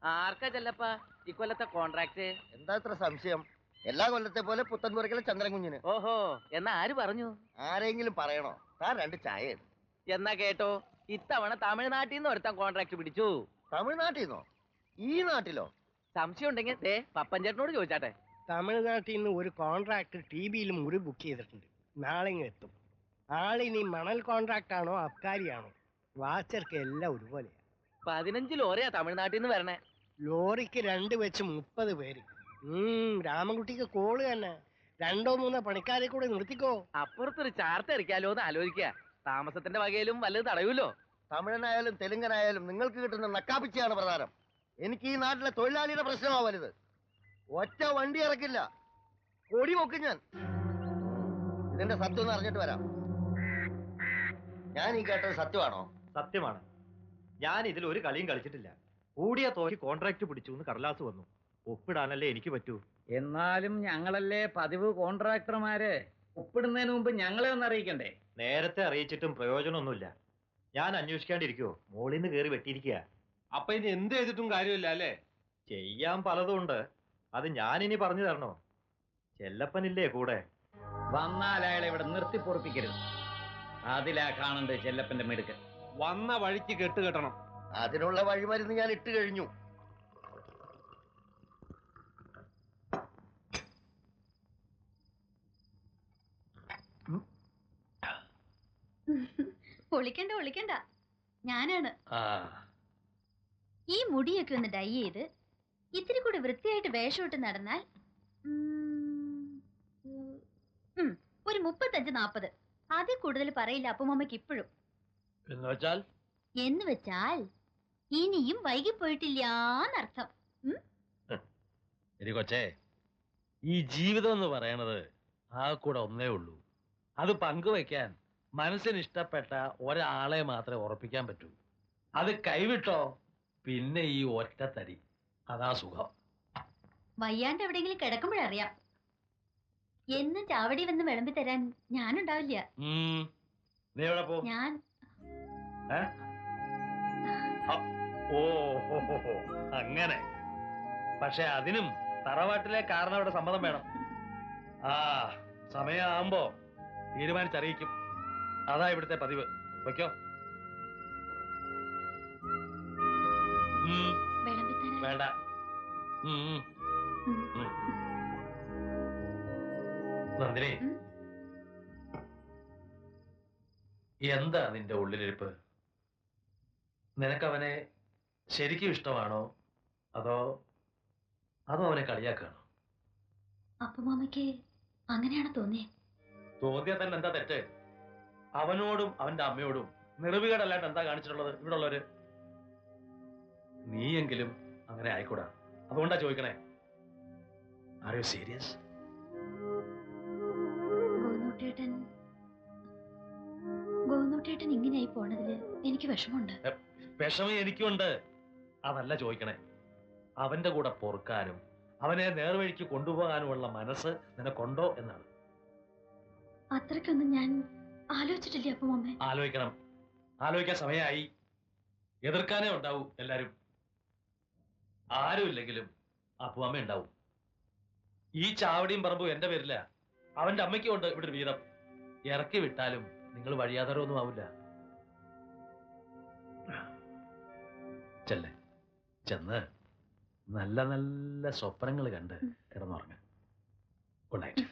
ആർക്കാ ചെല്ലപ്പ ഇക്കൊല്ലത്തെ കോൺട്രാക്ട്? എന്താ ഇത്ര സംശയം? എല്ലാ കൊല്ലത്തെ പോലെ പുത്തൻപുരക്കിലെ ചന്ദ്രൻ കുഞ്ഞിന്. ഓഹോ, എന്നാ ആര് പറഞ്ഞു? ആരെങ്കിലും പറയണോ? താൻ രണ്ട് ചായ. എന്നാ കേട്ടോ, ഇത്തവണ തമിഴ്നാട്ടിൽ നിന്ന് ഒരുത്തൻ കോൺട്രാക്ട് പിടിച്ചു. തമിഴ്നാട്ടിൽ നിന്നോ? ഈ നാട്ടിലോ? സംശയം ഉണ്ടെങ്കിൽ ദേ പപ്പൻ ചേട്ടനോട് ചോദിച്ചാട്ടെ. തമിഴ്നാട്ടിൽ നിന്ന് ഒരു കോൺട്രാക്ട് TBയിൽ മുറി ബുക്ക് ചെയ്തിട്ടുണ്ട്. നാളെ എത്തും. ആളിനി മണൽ കോൺട്രാക്ട് ആണോ അബ്കാരിയാണോ? വാച്ചർക്ക് എല്ലാം ഒരുപോലെയാ. 15 ലോറിയാ തമിഴ്നാട്ടിൽ നിന്ന് വരണേ. ലോറിക്ക് 2 വെച്ച് 30 പേര്. രാമൻകുട്ടിക്ക് കോള് തന്നെ. 2-3 പണിക്കാരെ കൂടെ നിർത്തിക്കോ. അപ്പുറത്തൊരു ചാർത്ത് എറിക്കാലോ എന്ന് ആലോചിക്കുക. താമസത്തിന്റെ വകയിലും വല്ലത് തടയൂലോ. തമിഴനായാലും തെലുങ്കനായാലും നിങ്ങൾക്ക് കിട്ടുന്ന നക്കാപ്പിച്ചയാണ് പ്രധാനം. എനിക്ക് ഈ നാട്ടിലെ തൊഴിലാളിയുടെ പ്രശ്നമാ വലുത്. ഒറ്റ വണ്ടി ഇറക്കില്ല, കൊടി പൊക്കും ഞാൻ. ഇതിന്റെ സത്യം ഒന്ന് അറിഞ്ഞിട്ട് വരാം. ഞാൻ ഈ കേട്ടത് സത്യമാണോ? സത്യമാണ്. ഞാൻ ഇതിൽ ഒരു കളിയും കളിച്ചിട്ടില്ല. കൂടിയ തോക്കി കോൺട്രാക്ട് പിടിച്ചു എന്ന് കടലാസ് വന്നു. ഒപ്പിടാനല്ലേ എനിക്ക് പറ്റൂ. എന്നാലും ഞങ്ങളല്ലേ പതിവ് കോൺട്രാക്ടർമാരെ. ഒപ്പിടുന്നതിന് മുമ്പ് ഞങ്ങളെ ഒന്ന് അറിയിക്കണ്ടേ? നേരത്തെ അറിയിച്ചിട്ടും പ്രയോജനമൊന്നുമില്ല. ഞാൻ അന്വേഷിക്കാണ്ടിരിക്കുവോ? മോളിൽ നിന്ന് കയറി വെട്ടിയിരിക്കുക. അപ്പൊ ഇനി എന്ത് ചെയ്തിട്ടും കാര്യമില്ല അല്ലേ? ചെയ്യാൻ പലതും ഉണ്ട്. അത് ഞാനിനി പറഞ്ഞു തരണോ? ചെല്ലപ്പനില്ലേ കൂടെ? വന്നാൽ അയാളെ ഇവിടെ നിർത്തി പൊറപ്പിക്കരുത്. അതിലാ കാണണ്ട് ചെല്ലപ്പന്റെ മിടുക്ക്. വന്ന വഴിക്ക് കെട്ടുകെട്ടണം. അതിനുള്ള വഴിമരുന്ന് ഞാൻ ഇട്ട് കഴിഞ്ഞു. ഒളിക്കണ്ട ഒളിക്കണ്ട, ഞാനാണ്. ഈ മുടിയൊക്കെ ഒന്ന് ഡൈ ചെയ്ത് ഇത്തിരി കൂടി വൃത്തിയായിട്ട് വേഷമിട്ട് നടന്നാൽ ഒരു 35-40. അതിൽ കൂടുതൽ പറയില്ല അപ്പുമ്മയ്ക്ക് ഇപ്പോഴും. എന്ന് വെച്ചാൽ ഇനിയും വൈകിപ്പോയിട്ടില്ലാന്നർത്ഥം. കൊച്ചേ, ഈ ജീവിതം എന്ന് പറയണത് ആ കൂടെ ഒന്നേ ഉള്ളൂ. അത് പങ്കുവെക്കാൻ മനസ്സിന് ഇഷ്ടപ്പെട്ട ഒരാളെ മാത്രമേ ഉറപ്പിക്കാൻ പറ്റൂ. അത് കൈവിട്ടോ പിന്നെ ഈ ഒറ്റത്തടി. അതാ സുഖം. വയ്യാണ്ട് എവിടെയെങ്കിലും കിടക്കുമ്പോഴറിയാം. എന്നും ചാവടി വന്ന് വിളമ്പി തരാൻ ഞാനുണ്ടാവില്ല. നീ എവിടെ പോ? ഞാൻ അങ്ങനെ. പക്ഷെ അതിനും തറവാട്ടിലെ കാരണവരുടെ സമ്മതം വേണം. സമയമാകുമ്പോ തീരുമാനിച്ചറിയിക്കും. അതാ ഇവിടുത്തെ പതിവ്. വയ്ക്കോ. വേണ്ട. നന്ദിനി, എന്താ നിന്റെ ഉള്ളിലിരിപ്പ്? നിനക്കവനെ ശരിക്കും ഇഷ്ടമാണോ അതോ അവനെ കളിയാക്കാണോ? അപ്പുമാമയ്ക്ക് അങ്ങനെയാണ് തോന്നിയേ. തോന്നിയാൽ തന്നെ എന്താ തെറ്റ്? അവനോടും അവന്റെ അമ്മയോടും നിറവുകേടല്ലാണ്ട് എന്താ കാണിച്ചിട്ടുള്ളത് ഇവിടെ ഉള്ളവര്? നീയെങ്കിലും അങ്ങനെ ആയിക്കൂടാ. അതുകൊണ്ടാ ചോദിക്കണേ. Are you serious? ഗോനൂട്ടേട്ടൻ ഇങ്ങനെയായി പോണതില് എനിക്ക് വിഷമമുണ്ട്. വിഷമം എനിക്കുണ്ട്. അതല്ല ചോദിക്കണേ. അവന്റെ കൂടെ പൊറുക്കാനും അവനെ നേർവഴിക്ക് കൊണ്ടുപോകാനുമുള്ള മനസ്സ് നിനക്കുണ്ടോ എന്നാണ്. അത്രയ്ക്കൊന്നും ഞാൻ ആലോചിച്ചിട്ടില്ല അപ്പുമ്മ. ആലോചിക്കണം. ആലോചിക്കാൻ സമയമായി. എതിർക്കാനേ ഉണ്ടാവൂ എല്ലാരും. ആരും ഇല്ലെങ്കിലും അപ്പുമ്മ ഉണ്ടാവും. ഈ ചാവടിയും പറമ്പും എന്റെ പേരില്ല. അവന്റെ അമ്മയ്ക്കും ഉണ്ട് ഇവിടെ ഒരു വീതം. ഇറക്കി വിട്ടാലും നിങ്ങൾ വഴിയാതരൊന്നും ആവില്ല. ചെന്ന് നല്ല നല്ല സ്വപ്നങ്ങൾ കണ്ട് കിടന്നുറങ്ങ. Good night.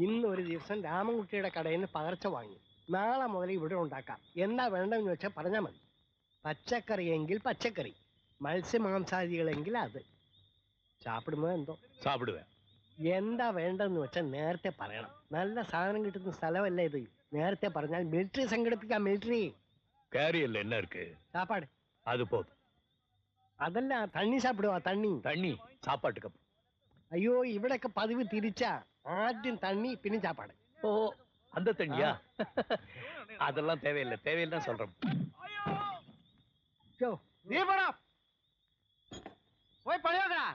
ഇന്ന് ഒരു ദിവസം രാമൻകുട്ടിയുടെ കടയിൽ നിന്ന് പകർച്ച വാങ്ങി. നാളെ മുതൽ ഇവിടെ ഉണ്ടാക്കാം. എന്താ വേണ്ടതെന്ന് വെച്ചാൽ പറഞ്ഞാൽ മതി. പച്ചക്കറി എങ്കിൽ പച്ചക്കറി, മത്സ്യമാംസാദികളെങ്കിൽ അത്. സാപ്പിടുമോ എന്തോ? സാപ്പിടുവേ. എന്താ വേണ്ടതെന്ന് വെച്ചാൽ നേരത്തെ പറയണം. നല്ല സാധനം കിട്ടുന്ന സ്ഥലമല്ല ഇത്. നേരത്തെ പറഞ്ഞാൽ മിലിറ്ററി സംഘടിപ്പിക്കാം. മിലിറ്ററി കാരിയല്ല என்ன இருக்கு? சாப்பாடு அது போதும். അതല്ല, തണ്ണി സാപ്പിടുവാ. തണ്ണി தண்ணி சாப்பாட்டுக்கு அப்புறம். അയ്യോ, ഇവിടെയൊക്കെ പതിവ് തിരിച്ചാ. ആദ്യം തണ്ണി പിന്നെ ചാപ്പാട്. ஓ அந்த தண்ணியா? அதெல்லாம் தேவையில்லை. தேவையில்லைன்னு சொல்றேன். നീ പോടാ, പോയി പണിയോക്കടാ.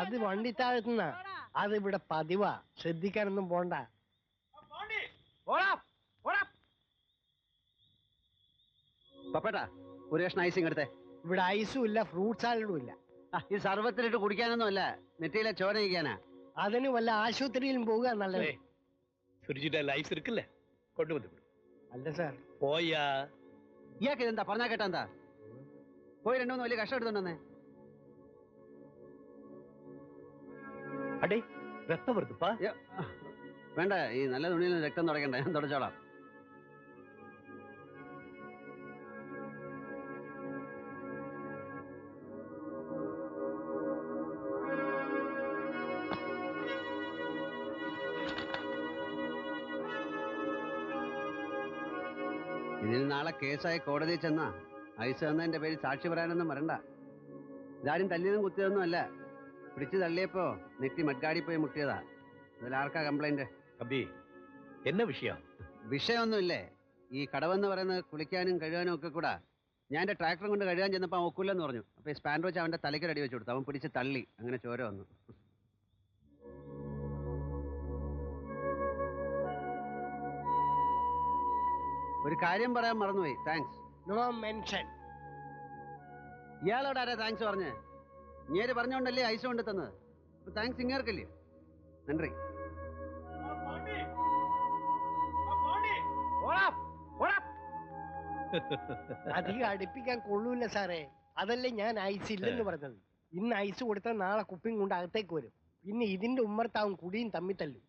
അത് വണ്ടി താഴ്ത്തുന്ന. അത് ഇവിടെ പതിവാ. ശ്രദ്ധിക്കാനൊന്നും പോണ്ട. പപ്പേട്ടാ, ഒരു കഷ്ണം ഐസിങ് എടുത്തേ. ഇവിടെ ഐസും ഇല്ല, ഫ്രൂട്ട് സാലഡും ഇല്ല. ഈ സർവത്തിലിട്ട് കുടിക്കാനൊന്നും അല്ല, നെറ്റിയിലെ ചോര കഴിക്കാനാ. അതിന് വല്ല ആശുപത്രിയിലും പോവുക നല്ലത്. ഫ്രിഡ്ജിന്റെ ഐസ് இருக்குல்ல, கொண்டு வந்து விடு. അല്ല സാർ. போயா. ഇയാൾക്ക് ഇതെന്താ പറഞ്ഞാ കേട്ടാ? എന്താ പോയി 2-3 വലിയ കഷ്ടം എടുത്തോണ്ടേ. அடே ரத்தம் வருதுப்பா. വേണ്ട, ഈ നല്ല തുണിയിൽ രക്തം തുടക്കണ്ട, ഞാൻ തുടച്ചോളാം. ഇതിന് നാളെ കേസായി കോടതിയിൽ ചെന്നാ ഐസ് തന്നതിന്റെ പേര് സാക്ഷി പറയാനൊന്നും വരണ്ട. ഇതാരും തല്ലിയതും കുത്തിയതൊന്നും അല്ല. പിടിച്ചു തള്ളിയപ്പോ നെറ്റി മഡ്ഗാടി പോയി മുട്ടിയതാ. അതിലാർക്കാ കംപ്ലൈന്റ്? தம்பி என்ன விஷயம்? വിഷയമൊന്നുമില്ലേ. ഈ കടവെന്ന് പറയുന്നത് കുളിക്കാനും കഴുകാനും ഒക്കെ കൂടാ. ഞാൻ എന്റെ ട്രാക്ടറും കൊണ്ട് കഴുകാൻ ചെന്നപ്പോൾ അവൻ ഒക്കില്ലെന്ന് പറഞ്ഞു. അപ്പൊ ഈ സ്പാൻഡർ വെച്ച് അവന്റെ തലയ്ക്ക് അടി വെച്ച് കൊടുത്തു. അവൻ പിടിച്ച് തള്ളി, അങ്ങനെ ചോര വന്നു. ഒരു കാര്യം പറയാൻ മറന്നുപോയി. താങ്ക്സ്. No mention. ഇയാളോട് ആരാ താങ്ക്സ് പറഞ്ഞേ? ഇങ്ങേര് പറഞ്ഞോണ്ടല്ലേ ഐസ് കൊണ്ട് തന്നത്. അപ്പൊ താങ്ക്സ് ഇങ്ങേർക്കല്ലേ? നന്ദി. അധികം അടുപ്പിക്കാൻ കൊള്ളൂല്ല സാറേ. അതല്ലേ ഞാൻ ഐസ് ഇല്ലെന്ന് പറഞ്ഞത്. ഇന്ന് ഐസ് കൊടുത്താൽ നാളെ കുപ്പിയും കൊണ്ട് അകത്തേക്ക് വരും. പിന്നെ ഇതിന്റെ ഉമ്മർത്താവും കുടിയും തമ്മിൽ തല്ലും.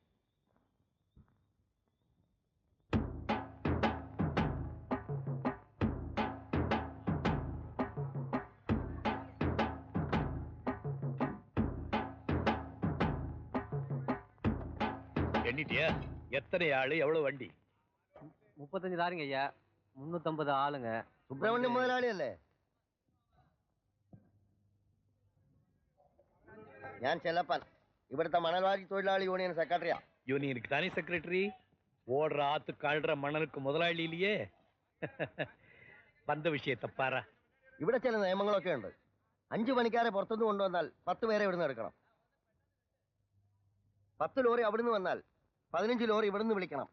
எண்ணிட்டியா? எத்தனை ஆளு, எவ்வளவு வண்டி? 35 தாருங்க ஐயா, 350 ஆளுங்க. സുബ്രഹ്മണ്യം മുതലാളിയല്ലേ? ഞാൻ ചെല്ലപ്പൻ, ഇവിടുത്തെ മണൽവാരി തൊഴിലാളി യൂണിയൻ സെക്രട്ടറിയാ. யூனியனுக்கு தானே செக்ரட்டரி? ஓடுற ஆத்து கழுற மணலுக்கு முதலாளி இல்லையே. வந்த விஷயத்தை பாரா. ഇവിടെ ചില നിയമങ്ങളൊക്കെ ഉണ്ട്. 5 പണിക്കാരെ പുറത്തുനിന്ന് കൊണ്ടുവന്നാൽ 10 പേരെ ഇവിടുന്ന് എടുക്കണം. 10 ലോറി അവിടുന്ന് വന്നാൽ 15 ലോറി ഇവിടുന്ന് വിളിക്കണം.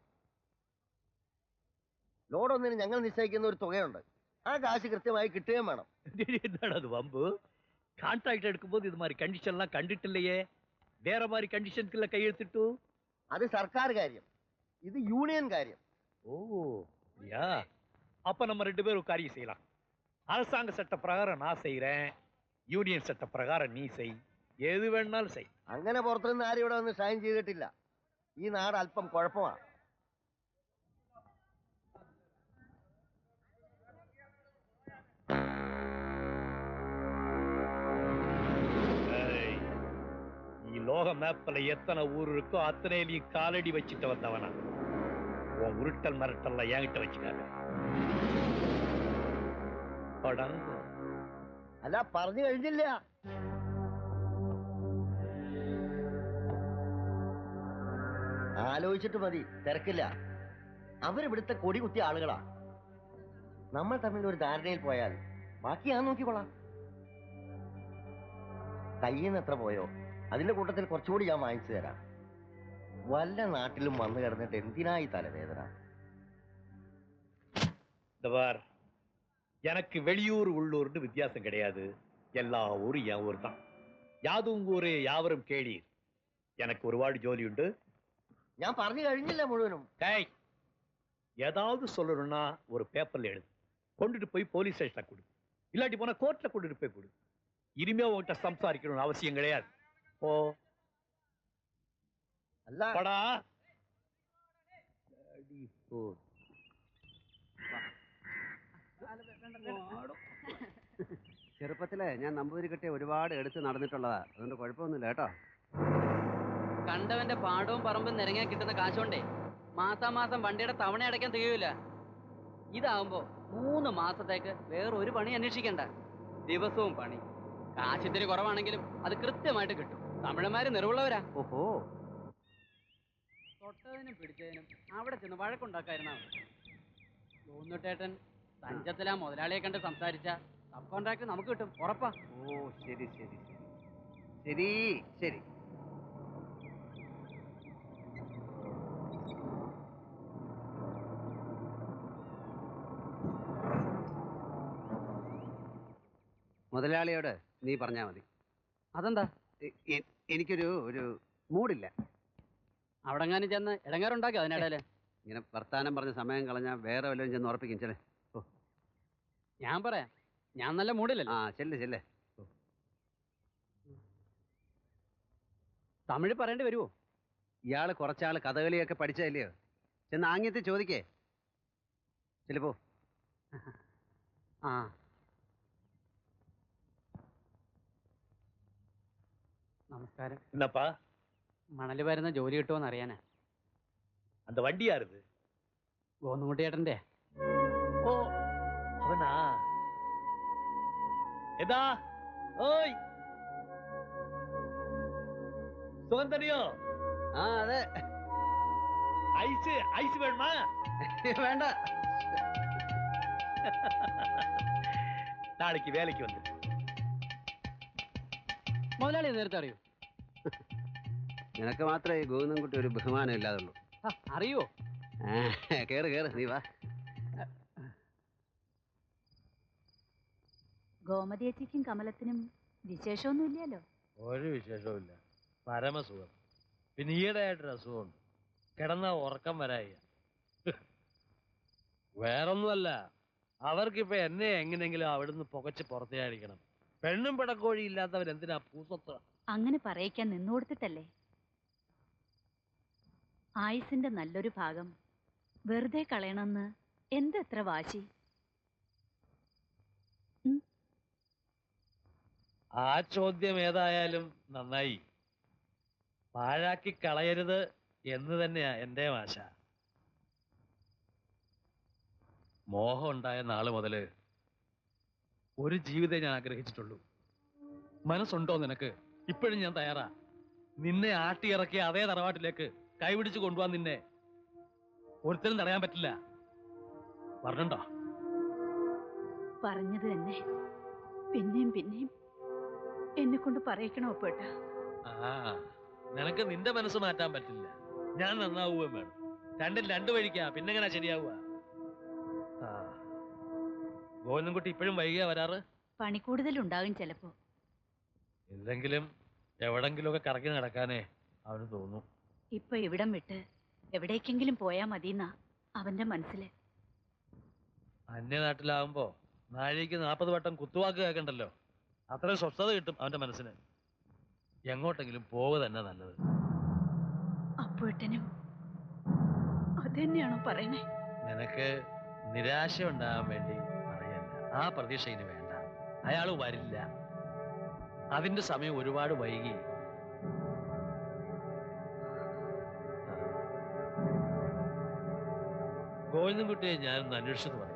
ലോഡൊന്നിന് ഞങ്ങൾ നിശ്ചയിക്കുന്ന ഒരു തുകയുണ്ട്. ആ കാശ് കൃത്യമായി കിട്ടുകയും വേണം. என்னடா அது வம்பு? கான்ட்ராக்ட் எடுக்கும்போது இது மாதிரி கண்டிஷன்லாம் கண்டிட்டு இல்லையே. வேற மாதிரி கண்டிஷன்ஸ்ல கையெழுத்திட்டு. അത് സർക്കാർ കാര്യം, ഇത് യൂണിയൻ കാര്യം. ஓ யா, அப்ப நம்ம 2 பேரும் ஒரு காரியம் செய்யலாம். அரசாங்க சட்ட பிரகாரம் நான் செய்யறேன், யூனியன் சட்ட பிரகாரம் நீ செய். எது வேணாலும் செய். അങ്ങനെ പുറത്തുനിന്ന് ആരും ഇവിടെ വന്ന് സൈൻ ചെയ്തിട്ടില്ല. ഈ നാട് അല്പം കുഴപ്പമാണ്. லோக மேப்ல எத்தனை ஊர் இருக்கோ அத்தனையிலையும் காலடி வச்சுட்டு வந்தவனா. உன் உருட்டல் மிரட்டல்ல என்கிட்ட வச்சுக்காங்க. അല്ല, പറഞ്ഞു കഴിഞ്ഞില്ല. ആലോചിച്ചിട്ട് മതി, തിരക്കില്ല. അവരിവിടുത്തെ കൊടി കുത്തിയ ആളുകളാ. നമ്മൾ തമ്മിൽ ഒരു ധാരണയിൽ പോയാൽ ബാക്കി ഞാൻ നോക്കിക്കൊള്ളാം. കയ്യിൽ നിന്ന് എത്ര പോയോ അതിന്റെ കൂട്ടത്തിൽ കുറച്ചുകൂടി ഞാൻ വാങ്ങിച്ചു തരാം. വല്ല നാട്ടിലും വന്നു കിടന്നിട്ട് എന്തിനായി തലവേദന? எனக்கு வெளியூர் உள்ளூர்னு வித்தியாசம் கிடையாது. எல்லா ஊரும் என் ஊர் தான். யாதும் ஊரே யாவரும் கேளீர். எனக்கு ഒരുപാട് ജോലിയുണ്ട്. ഞാൻ പറഞ്ഞു കഴിഞ്ഞില്ല മുഴുവനും. ஏதாவது சொல்லணும்னா ஒரு பேப்பர்ல எழுது, கொண்டுட்டு போய் போலீஸ் ஸ்டேஷன்ல கொடு, இல்லாட்டி போனா கோர்ட்ல கொண்டுட்டு போய் கொடு. இனிமே உன்கிட்ட சம்சாரிக்கணும்னு அவசியம் கிடையாது. ஓ അല്ല പടാ ചെറുപ്പത്തിലെ ഞാൻ നമ്പൂതിരി കെട്ടി ഒരുപാട് എടുത്ത് നടന്നിട്ടുള്ളതാ, അതുകൊണ്ട് കുഴപ്പമൊന്നുമില്ല കേട്ടോ. കണ്ടവന്റെ പാടവും പറമ്പും നിരങ്ങാൻ കിട്ടുന്ന കാശോണ്ടേ മാസാമാസം വണ്ടിയുടെ തവണ അടയ്ക്കാൻ തികയൂല. ഇതാവുമ്പോ 3 മാസത്തേക്ക് വേറൊരു പണി അന്വേഷിക്കണ്ട. ദിവസവും പണി. കാശിത്തിരി കുറവാണെങ്കിലും അത് കൃത്യമായിട്ട് കിട്ടും. തമിഴന്മാര് നിറവുള്ളവരാ. ഓഹോ, തൊട്ടതിനും പിടിച്ചതിനും അവിടെ ചെന്ന് വഴക്കുണ്ടാക്കായിരുന്നാ മതി. തോന്നുട്ടേട്ടൻ തഞ്ചത്തിലാ മുതലാളിയെ കണ്ട് സംസാരിച്ച സബ് കോൺട്രാക്ട് നമുക്ക് കിട്ടും, ഉറപ്പാ. ഓ ശരി ശരി ശരി ശരി. മുതലാളിയോട് നീ പറഞ്ഞാ മതി. അതെന്താ? എനിക്കൊരു മൂടില്ല. അവിടെങ്ങാനും ചെന്ന് ഇടങ്ങാറുണ്ടാക്കി അതിനിടയില്. ഇങ്ങനെ വർത്താനം പറഞ്ഞ സമയം കളഞ്ഞാൽ വേറെ വല്ലതും ചെന്ന് ഉറപ്പിക്കും. ചെല്ലേ. ഓ, ഞാൻ പറയാം, ഞാൻ നല്ല മൂടില്ലല്ലോ. ആ ചെല്ലേ ചെല്ലേ. തമിഴ് പറയേണ്ടി വരുമോ? ഇയാള് കുറച്ചാള് കഥകളിയൊക്കെ പഠിച്ചതല്ലയോ? ചെന്ന് ആംഗ്യത്തിൽ ചോദിക്കേ. ചിലപ്പോ ആ നമസ്കാരം. என்னப்பா മണല് വരുന്ന ജോലി കിട്ടുമോന്ന് അറിയാനാ. அந்த வண்டி யாருது? ഗോന്നുകുട്ടിയേട്ടന്റെ. ஓ அவனா? எதா ஓய் சுகந்தனியோ? ആ അതെ. ஐஸ் ஐஸ் வேணுமா? വേണ്ട. நாளைக்கு வேலைக்கு வந்து മുതലാളി നേരത്തെ അറിയൂ? നിനക്ക് മാത്രമേ ഈ ഗോവിന്ദൻകുട്ടി ഒരു ബഹുമാനം ഇല്ലാതുള്ളൂ. അറിയോ? കേറ് കേറ്, നീ വാ. ഗോമതിയേച്ചിക്കും കമലത്തിനും വിശേഷമൊന്നുമില്ലല്ലോ. ഒരു വിശേഷവുമില്ല, പരമസുഖം. പിന്നെ ഈയിടെയായിട്ടൊരു അസുഖമുണ്ട്, കിടന്ന ഉറക്കം വരായ. വേറൊന്നുമല്ല, അവർക്കിപ്പോ എന്നെ എങ്ങനെയെങ്കിലും അവിടുന്ന് പുകച്ച് പുറത്തേടിക്കണം. പെണ്ണും പിടക്കോഴി ഇല്ലാത്തവരെന്തിനാ പൂസത്ത്? അങ്ങനെ പറയിക്കാൻ നിന്നുകൊടുത്തിട്ടല്ലേ. ആയുസിന്റെ നല്ലൊരു ഭാഗം വെറുതെ കളയണമെന്ന് എന്തെത്ര വാശി. ആ ചോദ്യം ഏതായാലും നന്നായി. പാഴാക്കി കളയരുത് എന്ന് തന്നെയാ എൻ്റെ ആശ. മോഹം ഉണ്ടായ നാള് മുതല് ഒരു ജീവിതം ഞാൻ ആഗ്രഹിച്ചിട്ടുള്ളൂ. മനസ്സുണ്ടോ നിനക്ക്? ഇപ്പോഴും ഞാൻ തയ്യാറാ. നിന്നെ ആട്ടിയിറക്കിയ അതേ തറവാട്ടിലേക്ക് കൈപിടിച്ച് കൊണ്ടുപോകാൻ നിന്നെ ഒരുത്തരും തടയാൻ പറ്റില്ല. പറഞ്ഞോ? പറഞ്ഞത് തന്നെ പിന്നെയും പിന്നെയും എന്നെ കൊണ്ട് പറയിക്കണോ പേട്ട? ആ, നിനക്ക് നിന്റെ മനസ്സ് മാറ്റാൻ പറ്റില്ല. ഞാൻ നന്നാവുകയും വേണം. രണ്ടും രണ്ടു വഴിക്കാ, പിന്നെങ്ങനെ ശരിയാവുക? ആ, ഗോവിന്ദൻകുട്ടി ഇപ്പോഴും വൈകിയാ വരാറ്? പണി കൂടുതലുണ്ടാകും ചിലപ്പോ. ഇല്ലെങ്കിലും എവിടെങ്കിലുമൊക്കെ കറക്കി നടക്കാനേ അവന് തോന്നും. ഇപ്പൊ ഇവിടം വിട്ട് എവിടേക്കെങ്കിലും പോയാ മതിന്നാ അവന്റെ മനസ്സില്. അന്യനാട്ടിലാവുമ്പോ നാഴിക്ക് 40 വട്ടം കുത്തുവാക്ക് കേൾക്കണ്ടല്ലോ. അത്രയും സ്വസ്ഥത കിട്ടും അവന്റെ മനസ്സിന്. എങ്ങോട്ടെങ്കിലും പോവുക തന്നെ നല്ലത്. അപ്പോഴത്തേനും അതെന്നെയാണോ പറയണേ? നിനക്ക് നിരാശ ഉണ്ടാകാൻ വേണ്ടി പറയല്ല. ആ പ്രതീക്ഷ ഇനി വേണ്ട. അയാൾ വരില്ല. അതിന്റെ സമയം ഒരുപാട് വൈകി. ഗോവിന്ദൻകുട്ടിയെ ഞാനൊന്ന് അന്വേഷിച്ചത് പറയാം.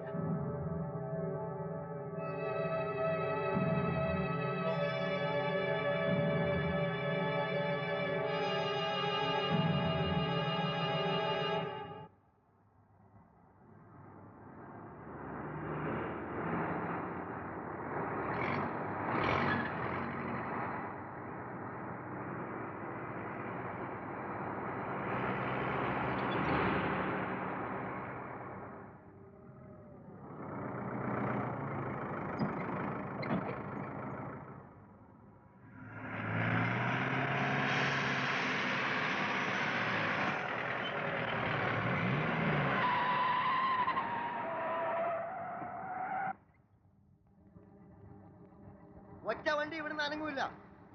ഒറ്റ വണ്ടി ഇവിടുന്ന് അനങ്ങൂല.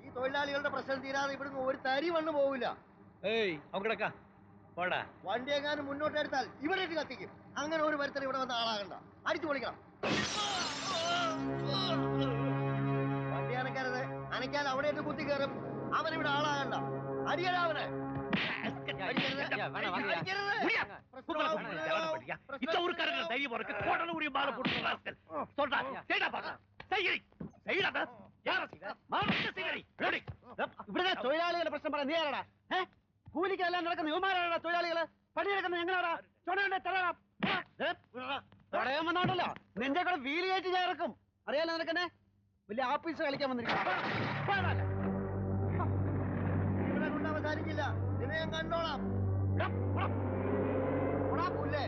ഈ തൊഴിലാളികളുടെ പ്രശ്നം തീരാതെ ഇവിടുന്ന് ഒരു തരി മണ്ണ് പോവില്ല. ഏയ് അവക്കടക്ക പോടാ. വണ്ടി എങ്ങാനും മുന്നോട്ട് എടുത്താൽ ഇവിടെ ഇട്ട് കത്തിക്കും. അങ്ങനെ ഒരു വരുത്തൽ ഇവിടെ വന്ന ആളാകണ്ട. അടിച്ചു പൊളിക്കണം. വണ്ടി അനക്കരുത്. അനക്കാൻ അവിടെ ഇട്ട് കുത്തി കയറും. അവനിവിടെ ஆளாகണ്ട. அடியடா அவனை. இந்த ஊருக்காரங்க தைரியம் இருக்கு. கோடல உரிய மாலை போட்டு ராஸ்கல். சொல்றா. செய்டா பாக்க. செய்யி. செய்டா. யார செய்டா? மாமக்க செய்யடி. ரெடி. ഇവിടെ തൊഴിലാളികളുടെ പ്രശ്നം പറ. നീ ആരാടാ? കൂലിക്കെല്ലാം നടക്കുന്ന യുവമാരാടാ തൊഴിലാളികള്. പണിയെടുക്കുന്ന ഞങ്ങളാടാ. ചുണയുണ്ടെ തരാടാ. തടയാൻ വന്നോണ്ടല്ലോ നിന്റെ കൂടെ വീല് കയറ്റി ഞാൻ ഇറക്കും. അറിയാലോ നിനക്കെന്നെ? വലിയ ആഫീസ് കളിക്കാൻ വന്നിരിക്കും. ഇവിടെ കൊണ്ട് അവസാനിക്കില്ല. നിന്നെ ഞാൻ കണ്ടോളാം. പുല്ലേ